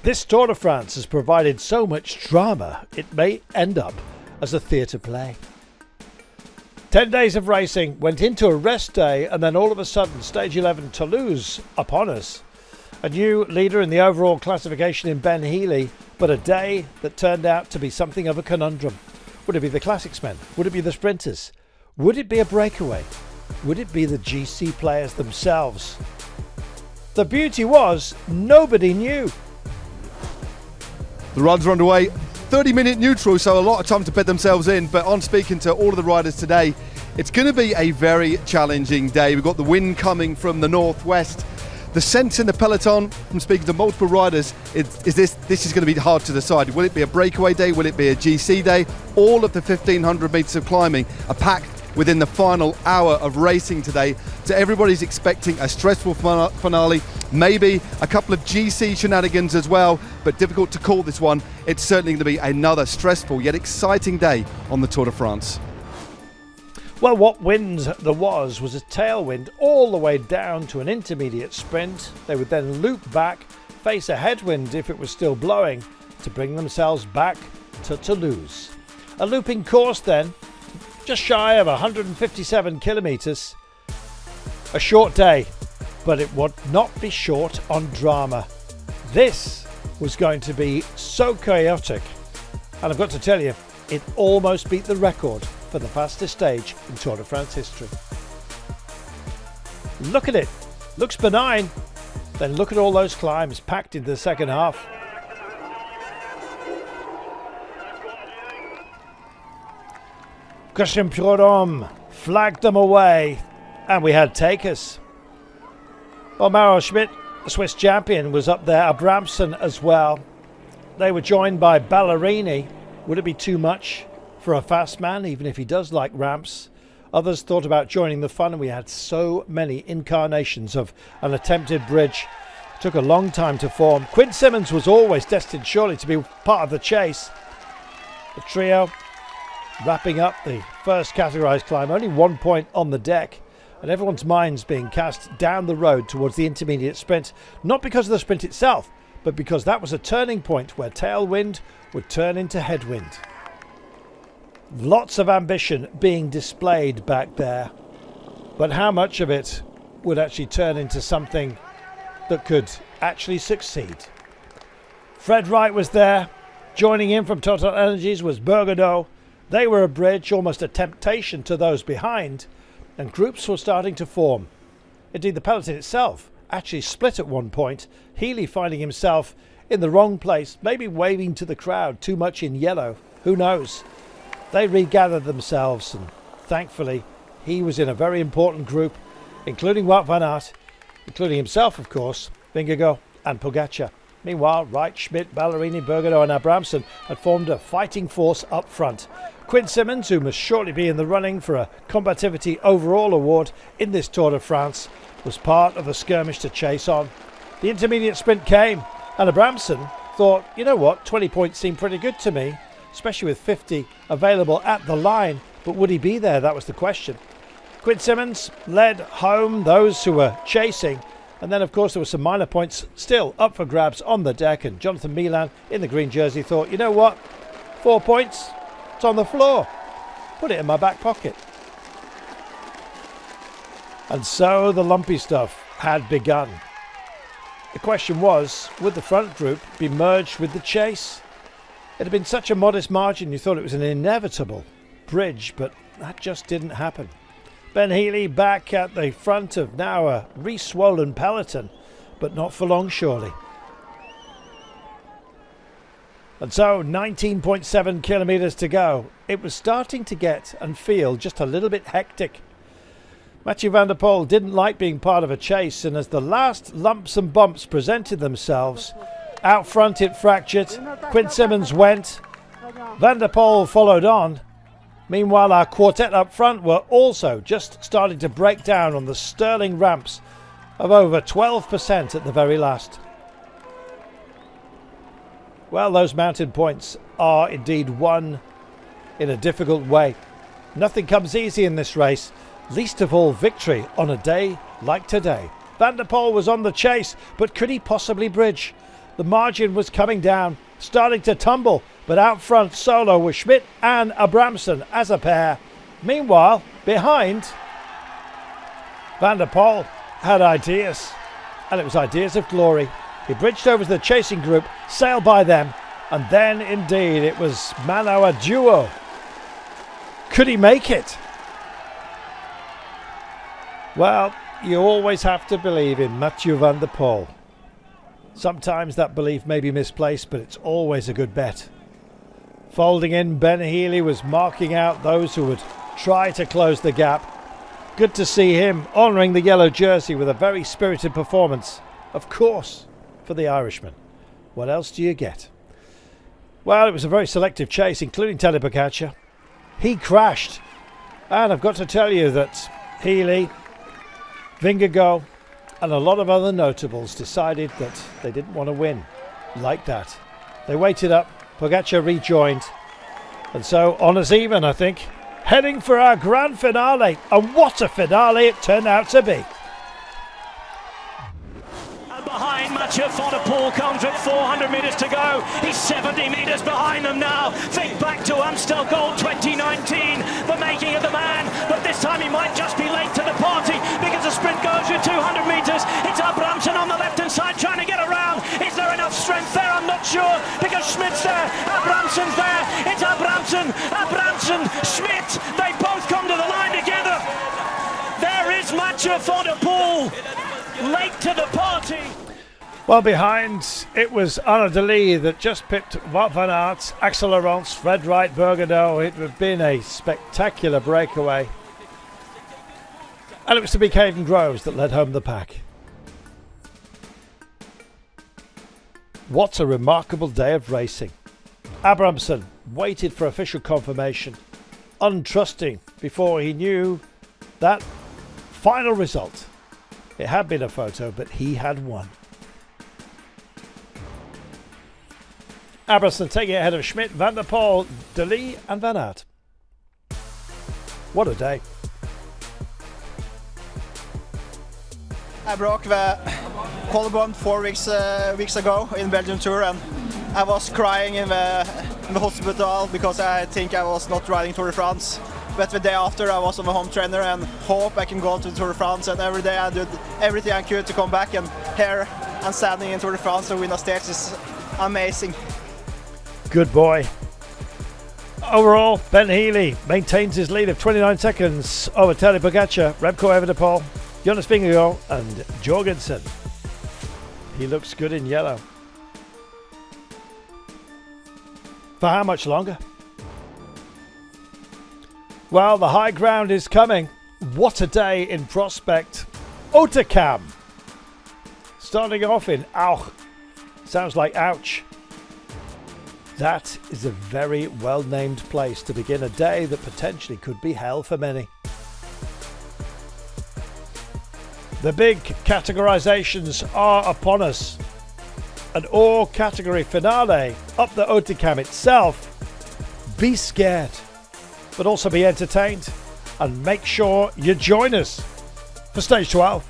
This Tour de France has provided so much drama, it may end up as a theatre play. 10 days of racing went into a rest day, and then all of a sudden, stage 11 Toulouse upon us. A new leader in the overall classification in Ben Healy, but a day that turned out to be something of a conundrum. Would it be the Classics men? Would it be the sprinters? Would it be a breakaway? Would it be the GC players themselves? The beauty was, nobody knew. The runs are underway. 30-minute neutral, so a lot of time to bed themselves in. But on speaking to all of the riders today, it's going to be a very challenging day. We've got the wind coming from the northwest. The sense in the peloton, from speaking to multiple riders, this is going to be hard to decide. Will it be a breakaway day? Will it be a GC day? All of the 1,500 metres of climbing are packed within the final hour of racing today. So everybody's expecting a stressful finale, maybe a couple of GC shenanigans as well, but difficult to call this one. It's certainly going to be another stressful yet exciting day on the Tour de France. Well, what wind there was a tailwind all the way down to an intermediate sprint. They would then loop back, face a headwind if it was still blowing, to bring themselves back to Toulouse. A looping course then, just shy of 157 kilometres. A short day, but it would not be short on drama. This was going to be so chaotic, and I've got to tell you, it almost beat the record for the fastest stage in Tour de France history. Look at it, looks benign, then look at all those climbs packed into the second half. Christian Prudhomme flagged them away, and we had takers. Well, Mauro Schmidt, the Swiss champion, was up there, Abramson as well. They were joined by Ballerini. Would it be too much for a fast man, even if he does like ramps? Others thought about joining the fun, and we had so many incarnations of an attempted bridge. It took a long time to form. Quinn Simmons was always destined surely to be part of the chase. The trio wrapping up the first categorised climb, only 1 point on the deck, and everyone's minds being cast down the road towards the intermediate sprint, not because of the sprint itself, but because that was a turning point where tailwind would turn into headwind. Lots of ambition being displayed back there, but how much of it would actually turn into something that could actually succeed? Fred Wright was there. Joining in from Total Energies was Bergadeau. They were a bridge, almost a temptation to those behind, and groups were starting to form. Indeed, the peloton itself actually split at one point, Healy finding himself in the wrong place, maybe waving to the crowd too much in yellow, who knows. They regathered themselves, and thankfully he was in a very important group, including Wout van Aert, including himself of course, Vingegaard and Pogacar. Meanwhile, Wright, Schmidt, Ballerini, Bergadeau and Abramson had formed a fighting force up front. Quinn Simmons, who must shortly be in the running for a combativity overall award in this Tour de France, was part of the skirmish to chase on. The intermediate sprint came, and Abramson thought, you know what, 20 points seem pretty good to me, especially with 50 available at the line, but would he be there? That was the question. Quinn Simmons led home those who were chasing, and then of course there were some minor points still up for grabs on the deck, and Jonathan Milan in the green jersey thought, you know what, 4 points, it's on the floor, put it in my back pocket. And so the lumpy stuff had begun. The question was, would the front group be merged with the chase? It had been such a modest margin you thought it was an inevitable bridge, but that just didn't happen. Ben Healy back at the front of now a re-swollen peloton, but not for long surely. And so 19.7 kilometres to go. It was starting to get and feel just a little bit hectic. Mathieu van der Poel didn't like being part of a chase, and as the last lumps and bumps presented themselves, out front it fractured. Quinn Simmons went. Van der Poel followed on. Meanwhile, our quartet up front were also just starting to break down on the sterling ramps of over 12% at the very last. Well, those mountain points are indeed won in a difficult way. Nothing comes easy in this race, least of all victory on a day like today. Van der Poel was on the chase, but could he possibly bridge? The margin was coming down, starting to tumble, but out front solo were Schmidt and Abramson as a pair. Meanwhile, behind, Van der Poel had ideas, and it was ideas of glory. He bridged over to the chasing group, sailed by them, and then indeed it was mano a duo. Could he make it? Well, you always have to believe in Mathieu van der Poel. Sometimes that belief may be misplaced, but it's always a good bet. Folding in, Ben Healy was marking out those who would try to close the gap. Good to see him honouring the yellow jersey with a very spirited performance. Of course, for the Irishman. What else do you get? Well, it was a very selective chase, including Tadej Pogačar. He crashed. And I've got to tell you that Healy, Vingegaard and a lot of other notables decided that they didn't want to win like that. They waited up, Pogačar rejoined, and so honours even, I think, heading for our grand finale. And what a finale it turned out to be. Behind Mathieu van der Poel comes with 400 metres to go. He's 70 metres behind them now. Think back to Amstel Gold 2019, the making of the man. But this time he might just be late to the party because the sprint goes with 200 metres. It's Abramson on the left-hand side trying to get around. Is there enough strength there? I'm not sure because Schmidt's there. Abramson's there. It's Abramson, Schmidt. They both come to the line together. There is Mathieu van der Poel, late to the party. Well, behind, it was Arnaud Delis that just pipped Wout van Aert, Axel Laurence, Fred Wright, Bergerdo. It would have been a spectacular breakaway. And it was to be Caden Groves that led home the pack. What a remarkable day of racing. Abramson waited for official confirmation, untrusting before he knew that final result. It had been a photo, but he had won. Abramson taking it ahead of Schmidt, Van der Poel, Delis and Van Aert. What a day. I broke the collarbone 4 weeks ago in Belgium Tour, and I was crying in the hospital because I think I was not riding Tour de France. But the day after I was on the home trainer and hope I can go to the Tour de France, and every day I did everything I could to come back, and here I'm standing in Tour de France to win a stage. Is amazing. Good boy. Overall, Ben Healy maintains his lead of 29 seconds over Tadej Pogačar, Remco Evenepoel, Jonas Vingegaard and Jorgensen. He looks good in yellow. For how much longer? Well, the high ground is coming. What a day in prospect. Otakam. Starting off in Auch. Sounds like ouch. That is a very well-named place to begin a day that potentially could be hell for many. The big categorizations are upon us. An all category finale up the Otakam itself. Be scared, but also be entertained, and make sure you join us for stage 12.